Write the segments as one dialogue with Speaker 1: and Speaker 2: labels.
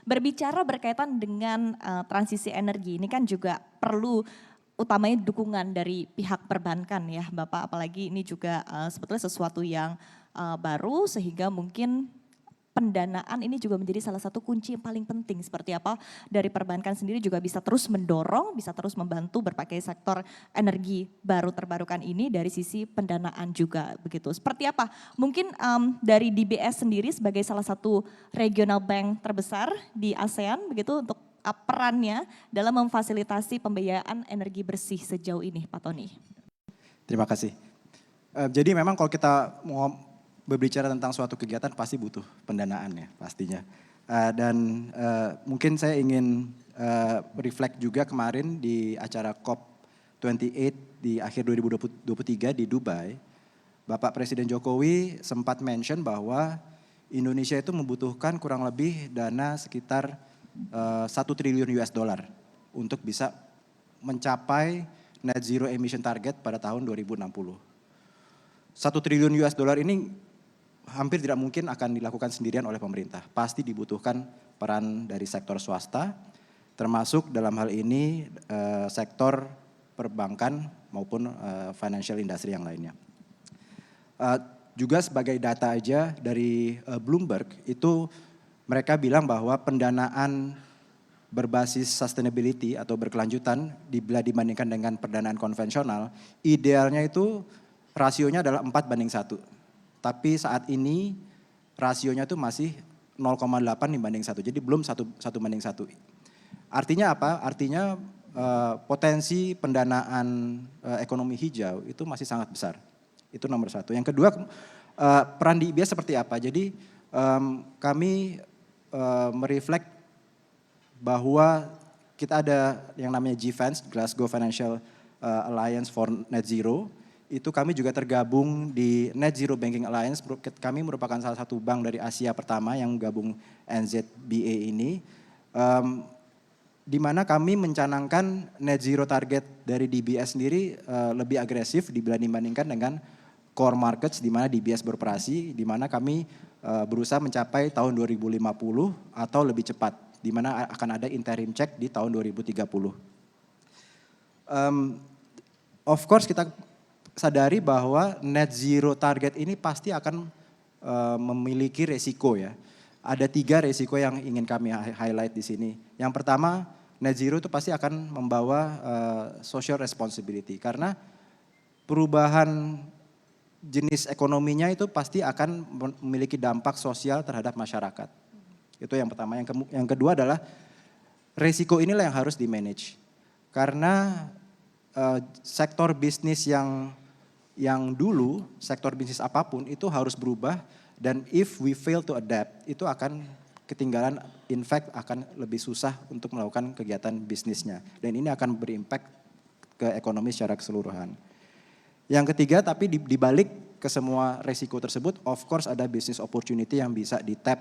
Speaker 1: Berbicara berkaitan dengan transisi energi, ini kan juga perlu utamanya dukungan dari pihak perbankan ya Bapak, apalagi ini juga sebetulnya sesuatu yang baru sehingga mungkin pendanaan ini juga menjadi salah satu kunci yang paling penting. Seperti apa dari perbankan sendiri juga bisa terus mendorong, bisa terus membantu berbagai sektor energi baru terbarukan ini dari sisi pendanaan juga begitu. Seperti apa? Mungkin dari DBS sendiri sebagai salah satu regional bank terbesar di ASEAN begitu untuk perannya dalam memfasilitasi pembiayaan energi bersih sejauh ini Pak Tony.
Speaker 2: Terima kasih. Jadi memang kalau kita mau berbicara tentang suatu kegiatan pasti butuh pendanaan ya pastinya. Dan mungkin saya ingin reflect juga kemarin di acara COP28 di akhir 2023 di Dubai. Bapak Presiden Jokowi sempat mention bahwa Indonesia itu membutuhkan kurang lebih dana sekitar 1 triliun US dollar untuk bisa mencapai net zero emission target pada tahun 2060. 1 triliun US dollar ini hampir tidak mungkin akan dilakukan sendirian oleh pemerintah. Pasti dibutuhkan peran dari sektor swasta, termasuk dalam hal ini sektor perbankan maupun financial industry yang lainnya. Juga sebagai data aja dari Bloomberg, itu mereka bilang bahwa pendanaan berbasis sustainability atau berkelanjutan bila dibandingkan dengan pendanaan konvensional, idealnya itu rasionya adalah 4:1. Tapi saat ini rasionya tuh masih 0,8 dibanding 1. Jadi belum 1:1. Artinya apa? Artinya potensi pendanaan ekonomi hijau itu masih sangat besar. Itu nomor satu. Yang kedua, peran DBS seperti apa? Jadi kami mereflect bahwa kita ada yang namanya GFANZ, Glasgow Financial Alliance for Net Zero. Itu kami juga tergabung di Net Zero Banking Alliance. Kami merupakan salah satu bank dari Asia pertama yang gabung NZBA ini. Di mana kami mencanangkan net zero target dari DBS sendiri lebih agresif dibandingkan dengan core markets di mana DBS beroperasi, di mana kami berusaha mencapai tahun 2050 atau lebih cepat, di mana akan ada interim check di tahun 2030. Of course kita sadari bahwa net zero target ini pasti akan memiliki resiko ya. Ada 3 resiko yang ingin kami highlight di sini. Yang pertama, net zero itu pasti akan membawa social responsibility karena perubahan jenis ekonominya itu pasti akan memiliki dampak sosial terhadap masyarakat. Itu yang pertama. Yang kedua adalah resiko inilah yang harus di-manage. Karena sektor bisnis yang dulu, sektor bisnis apapun itu harus berubah dan if we fail to adapt itu akan ketinggalan, in fact akan lebih susah untuk melakukan kegiatan bisnisnya dan ini akan berimpact ke ekonomi secara keseluruhan. Yang ketiga, tapi dibalik ke semua resiko tersebut, of course ada business opportunity yang bisa di-tap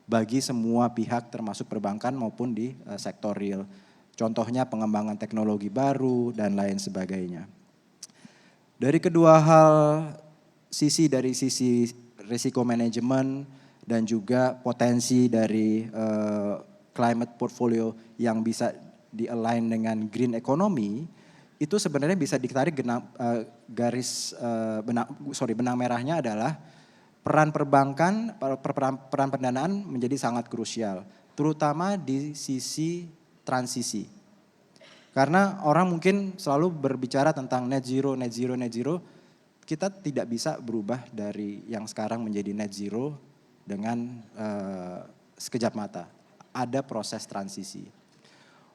Speaker 2: bagi semua pihak termasuk perbankan maupun di sektor real. Contohnya pengembangan teknologi baru dan lain sebagainya. Dari kedua hal, dari sisi risiko manajemen dan juga potensi dari climate portfolio yang bisa di-align dengan green economy, itu sebenarnya bisa ditarik benang merahnya adalah peran perbankan, peran pendanaan menjadi sangat krusial, terutama di sisi transisi. Karena orang mungkin selalu berbicara tentang net zero, kita tidak bisa berubah dari yang sekarang menjadi net zero dengan sekejap mata. Ada proses transisi.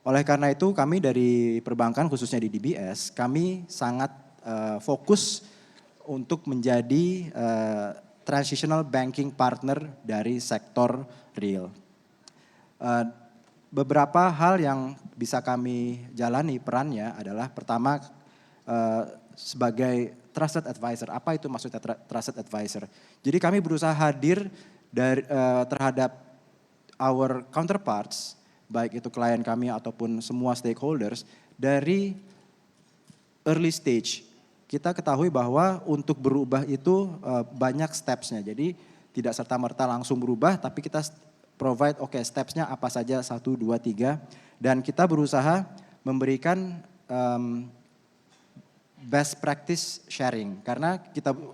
Speaker 2: Oleh karena itu kami dari perbankan khususnya di DBS, kami sangat fokus untuk menjadi transitional banking partner dari sektor real. Beberapa hal yang bisa kami jalani perannya adalah pertama sebagai trusted advisor. Apa itu maksudnya trusted advisor? Jadi kami berusaha hadir terhadap our counterparts, baik itu klien kami ataupun semua stakeholders dari early stage. Kita ketahui bahwa untuk berubah itu banyak stepsnya. Jadi tidak serta-merta langsung berubah, tapi kita provide stepsnya apa saja 1, 2, 3 dan kita berusaha memberikan best practice sharing karena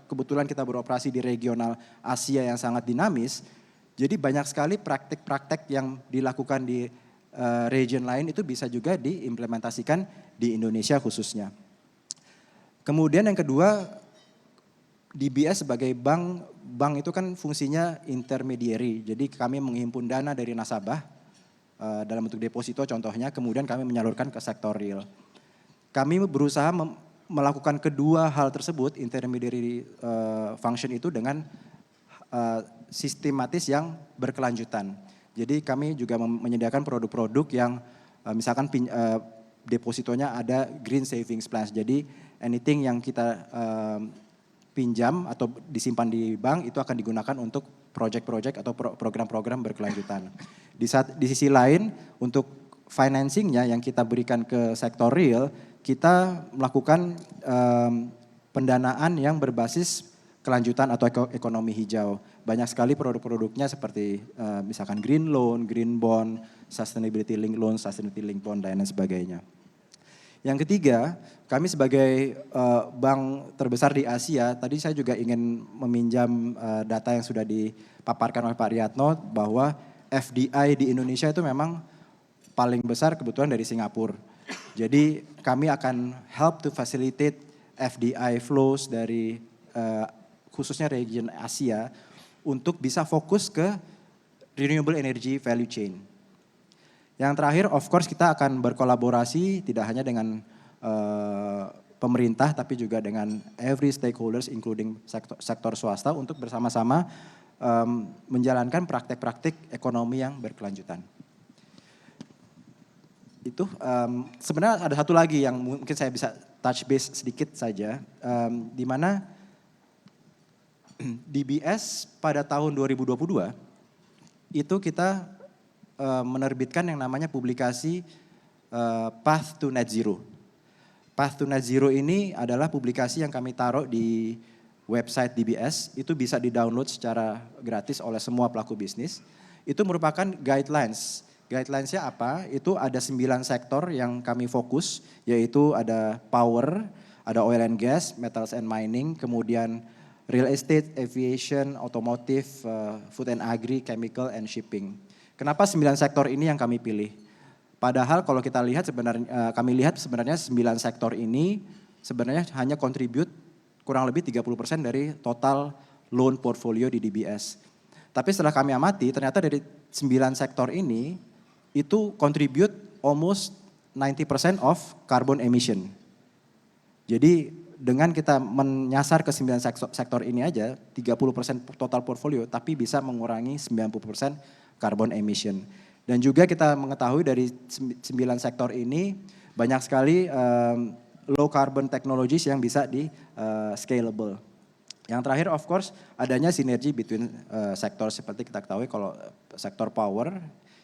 Speaker 2: kebetulan kita beroperasi di regional Asia yang sangat dinamis. Jadi banyak sekali praktek-praktek yang dilakukan di region lain itu bisa juga diimplementasikan di Indonesia khususnya. Kemudian yang kedua, DBS sebagai bank itu kan fungsinya intermediary. Jadi kami menghimpun dana dari nasabah dalam bentuk deposito contohnya, kemudian kami menyalurkan ke sektor real. Kami berusaha melakukan kedua hal tersebut, intermediary function itu dengan sistematis yang berkelanjutan. Jadi kami juga menyediakan produk-produk yang misalkan depositonya ada green savings plans. Jadi anything yang kita pinjam atau disimpan di bank itu akan digunakan untuk project-project atau program-program berkelanjutan. Di sisi lain untuk financingnya yang kita berikan ke sektor real, kita melakukan pendanaan yang berbasis kelanjutan atau ekonomi hijau. Banyak sekali produk-produknya seperti misalkan green loan, green bond, sustainability link loan, sustainability link bond, dan lain sebagainya. Yang ketiga, kami sebagai bank terbesar di Asia, tadi saya juga ingin meminjam data yang sudah dipaparkan oleh Pak Riyatno bahwa FDI di Indonesia itu memang paling besar kebetulan dari Singapura. Jadi kami akan help to facilitate FDI flows dari khususnya region Asia untuk bisa fokus ke renewable energy value chain. Yang terakhir, of course kita akan berkolaborasi tidak hanya dengan pemerintah tapi juga dengan every stakeholders including sektor swasta untuk bersama-sama menjalankan praktek-praktek ekonomi yang berkelanjutan. Itu sebenarnya ada satu lagi yang mungkin saya bisa touch base sedikit saja, di mana DBS pada tahun 2022 itu kita menerbitkan yang namanya publikasi Path to Net Zero. Path to Net Zero ini adalah publikasi yang kami taruh di website DBS, itu bisa di-download secara gratis oleh semua pelaku bisnis. Itu merupakan guidelines. Guidelines-nya apa? Itu ada 9 sektor yang kami fokus, yaitu ada power, ada oil and gas, metals and mining, kemudian real estate, aviation, automotive, food and agri, chemical and shipping. Kenapa 9 sektor ini yang kami pilih? Padahal kalau kita lihat sebenarnya, kami lihat sebenarnya 9 sektor ini sebenarnya hanya contribute kurang lebih 30% dari total loan portfolio di DBS. Tapi setelah kami amati, ternyata dari 9 sektor ini, itu contribute almost 90% of carbon emission. Jadi dengan kita menyasar ke 9 sektor ini aja, 30% total portfolio, tapi bisa mengurangi 90% carbon emission. Dan juga kita mengetahui dari 9 sektor ini, banyak sekali low carbon technologies yang bisa di scalable. Yang terakhir of course adanya sinergi between sektor seperti kita ketahui kalau sektor power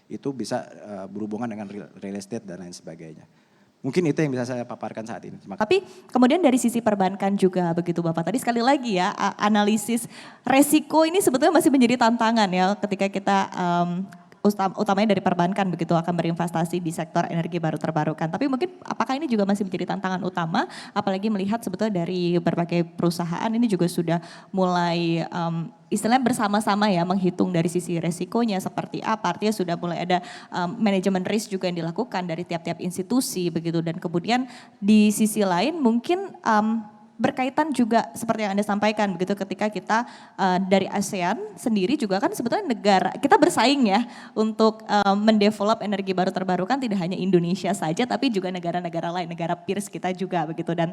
Speaker 2: itu bisa berhubungan dengan real estate dan lain sebagainya. Mungkin itu yang bisa saya paparkan saat ini.
Speaker 1: Tapi kemudian dari sisi perbankan juga begitu Bapak. Tadi sekali lagi ya analisis resiko ini sebetulnya masih menjadi tantangan ya ketika kita utamanya dari perbankan begitu akan berinvestasi di sektor energi baru terbarukan. Tapi mungkin apakah ini juga masih menjadi tantangan utama apalagi melihat sebetulnya dari berbagai perusahaan ini juga sudah mulai istilahnya bersama-sama ya menghitung dari sisi resikonya seperti apa. Artinya sudah mulai ada manajemen risk juga yang dilakukan dari tiap-tiap institusi begitu. Dan kemudian di sisi lain mungkin berkaitan juga seperti yang Anda sampaikan begitu ketika kita dari ASEAN sendiri juga kan sebetulnya negara kita bersaing ya untuk mendevelop energi baru terbarukan tidak hanya Indonesia saja tapi juga negara-negara lain, negara peers kita juga begitu. Dan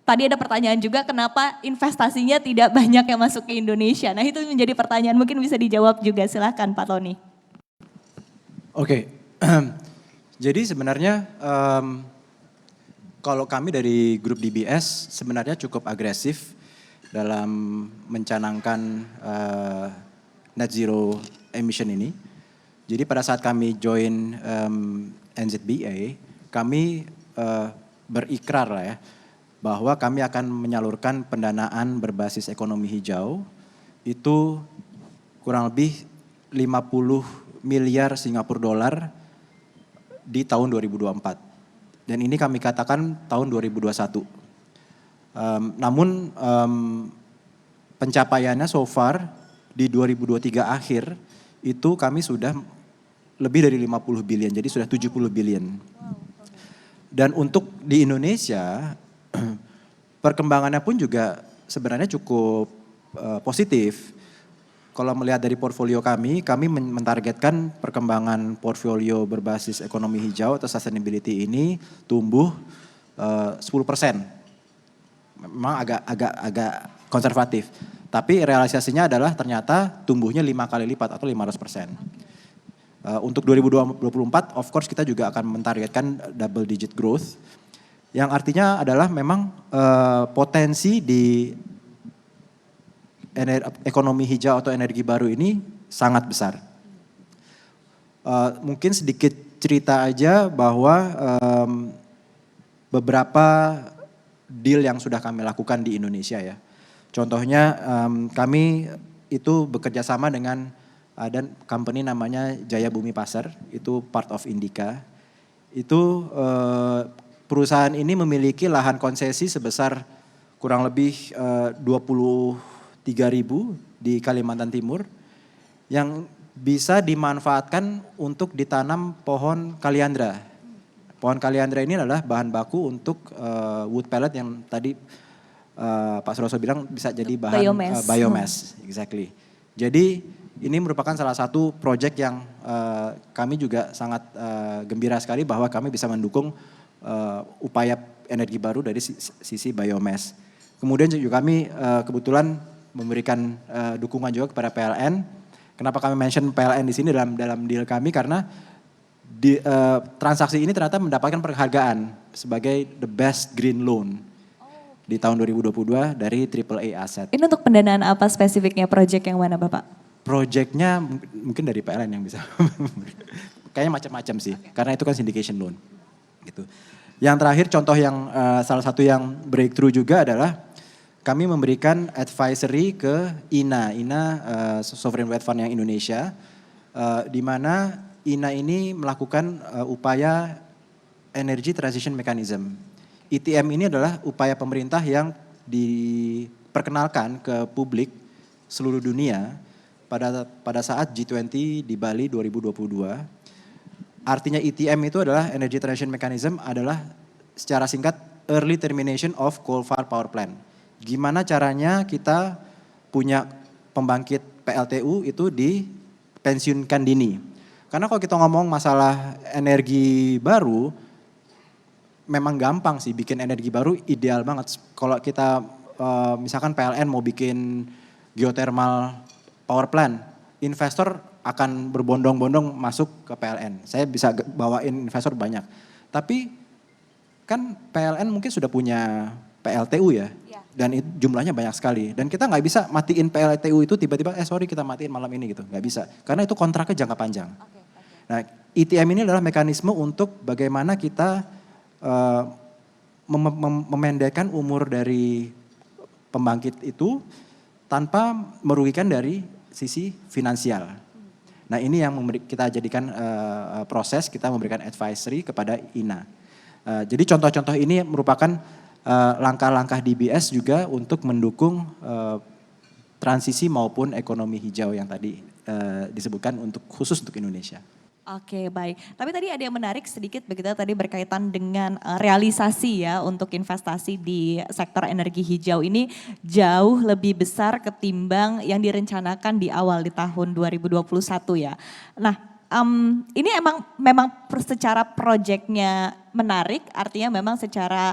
Speaker 1: tadi ada pertanyaan juga kenapa investasinya tidak banyak yang masuk ke Indonesia. Nah itu menjadi pertanyaan mungkin bisa dijawab juga, silahkan Pak Tony.
Speaker 2: Oke, jadi sebenarnya kalau kami dari grup DBS sebenarnya cukup agresif dalam mencanangkan net zero emission ini. Jadi pada saat kami join NZBA, kami berikrar lah ya, bahwa kami akan menyalurkan pendanaan berbasis ekonomi hijau itu kurang lebih 50 miliar Singapura dolar di tahun 2024. Dan ini kami katakan tahun 2021. Namun pencapaiannya so far di 2023 akhir itu kami sudah lebih dari 50 billion, jadi sudah 70 billion. Dan untuk di Indonesia perkembangannya pun juga sebenarnya cukup positif. Kalau melihat dari portfolio kami mentargetkan perkembangan portfolio berbasis ekonomi hijau atau sustainability ini tumbuh 10%. Memang agak konservatif. Tapi realisasinya adalah ternyata tumbuhnya 5 kali lipat atau 500%. Untuk 2024 of course kita juga akan mentargetkan double digit growth. Yang artinya adalah memang potensi di ekonomi hijau atau energi baru ini sangat besar. Mungkin sedikit cerita aja bahwa beberapa deal yang sudah kami lakukan di Indonesia ya. Contohnya kami itu bekerja sama dengan ada company namanya Jaya Bumi Pasar, itu part of Indica. Itu perusahaan ini memiliki lahan konsesi sebesar kurang lebih 23.000 di Kalimantan Timur yang bisa dimanfaatkan untuk ditanam pohon kaliandra. Pohon kaliandra ini adalah bahan baku untuk wood pellet yang tadi Pak Suroso bilang bisa jadi bahan biomass. Exactly. Jadi ini merupakan salah satu proyek yang kami juga sangat gembira sekali bahwa kami bisa mendukung upaya energi baru dari sisi biomass. Kemudian juga kami kebetulan memberikan dukungan juga kepada PLN. Kenapa kami mention PLN di sini dalam deal kami karena transaksi ini ternyata mendapatkan penghargaan sebagai the best green loan di tahun 2022 dari AAA Asset.
Speaker 1: Ini untuk pendanaan apa spesifiknya, proyek yang mana Bapak?
Speaker 2: Proyeknya mungkin dari PLN yang bisa. Kayaknya macam-macam sih, karena itu kan syndication loan. Gitu. Yang terakhir contoh yang salah satu yang breakthrough juga adalah kami memberikan advisory ke INA. INA Sovereign Wealth Fund yang Indonesia, di mana INA ini melakukan upaya Energy Transition Mechanism. ETM ini adalah upaya pemerintah yang diperkenalkan ke publik seluruh dunia pada saat G20 di Bali 2022. Artinya ETM itu adalah Energy Transition Mechanism adalah secara singkat Early Termination of Coal-Fired Power Plant. Gimana caranya kita punya pembangkit PLTU itu dipensiunkan dini. Karena kalau kita ngomong masalah energi baru, memang gampang sih bikin energi baru, ideal banget. Kalau kita misalkan PLN mau bikin geothermal power plant, investor akan berbondong-bondong masuk ke PLN. Saya bisa bawain investor banyak. Tapi kan PLN mungkin sudah punya PLTU ya, dan itu jumlahnya banyak sekali. Dan kita nggak bisa matiin PLTU itu tiba-tiba, sorry kita matiin malam ini gitu, nggak bisa. Karena itu kontraknya jangka panjang. Nah ETM ini adalah mekanisme untuk bagaimana kita memendekkan umur dari pembangkit itu tanpa merugikan dari sisi finansial. Nah ini yang kita jadikan proses, kita memberikan advisory kepada INA. Jadi contoh-contoh ini merupakan langkah-langkah DBS juga untuk mendukung transisi maupun ekonomi hijau yang tadi disebutkan khusus untuk Indonesia.
Speaker 1: Oke, baik. Tapi tadi ada yang menarik sedikit begitu tadi berkaitan dengan realisasi ya untuk investasi di sektor energi hijau ini jauh lebih besar ketimbang yang direncanakan di awal di tahun 2021 ya. Nah, ini memang secara proyeknya menarik, artinya memang secara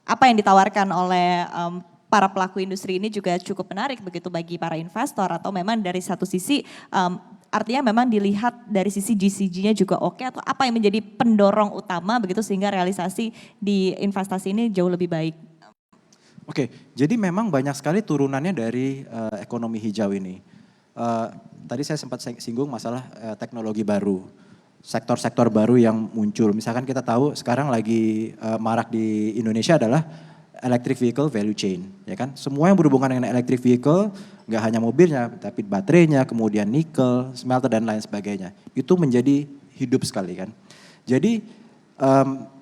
Speaker 1: apa yang ditawarkan oleh para pelaku industri ini juga cukup menarik begitu bagi para investor, atau memang dari satu sisi artinya memang dilihat dari sisi GCG-nya juga oke, atau apa yang menjadi pendorong utama begitu sehingga realisasi di investasi ini jauh lebih baik?
Speaker 2: Oke, jadi memang banyak sekali turunannya dari ekonomi hijau ini. Tadi saya sempat singgung masalah teknologi baru, sektor-sektor baru yang muncul. Misalkan kita tahu sekarang lagi marak di Indonesia adalah electric vehicle value chain, ya kan? Semua yang berhubungan dengan electric vehicle, nggak hanya mobilnya, tapi baterainya, kemudian nikel, smelter dan lain sebagainya. Itu menjadi hidup sekali kan. Jadi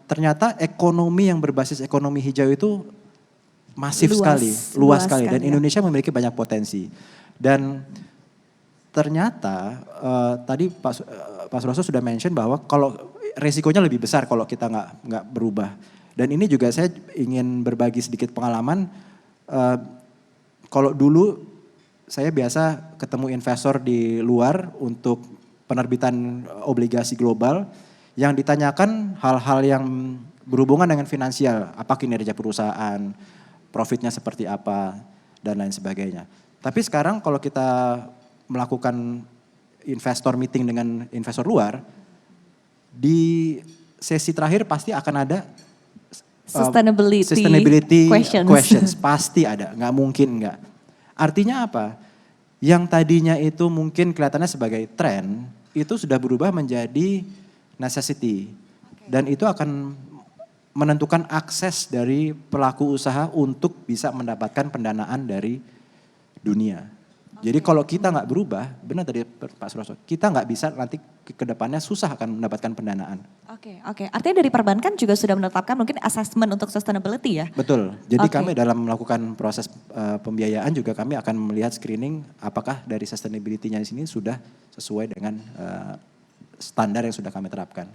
Speaker 2: ternyata ekonomi yang berbasis ekonomi hijau itu masif sekali, luas sekali, dan
Speaker 1: ya.
Speaker 2: Indonesia memiliki banyak potensi. Dan ternyata tadi Pak Suroso sudah mention bahwa kalau resikonya lebih besar kalau kita nggak berubah. Dan ini juga saya ingin berbagi sedikit pengalaman. Kalau dulu saya biasa ketemu investor di luar untuk penerbitan obligasi global yang ditanyakan hal-hal yang berhubungan dengan finansial, apa kinerja perusahaan, profitnya seperti apa, dan lain sebagainya. Tapi sekarang kalau kita melakukan investor meeting dengan investor luar, di sesi terakhir pasti akan ada
Speaker 1: sustainability
Speaker 2: questions. Pasti ada, nggak mungkin nggak. Artinya apa? Yang tadinya itu mungkin kelihatannya sebagai tren, itu sudah berubah menjadi necessity. Dan itu akan menentukan akses dari pelaku usaha untuk bisa mendapatkan pendanaan dari dunia. Jadi kalau kita nggak berubah, benar tadi Pak Suroso, kita nggak bisa nanti ke depannya susah akan mendapatkan pendanaan.
Speaker 1: Oke. Artinya dari perbankan juga sudah menetapkan mungkin assessment untuk sustainability ya?
Speaker 2: Betul. Jadi kami dalam melakukan proses pembiayaan juga kami akan melihat screening apakah dari sustainability-nya di sini sudah sesuai dengan standar yang sudah kami terapkan.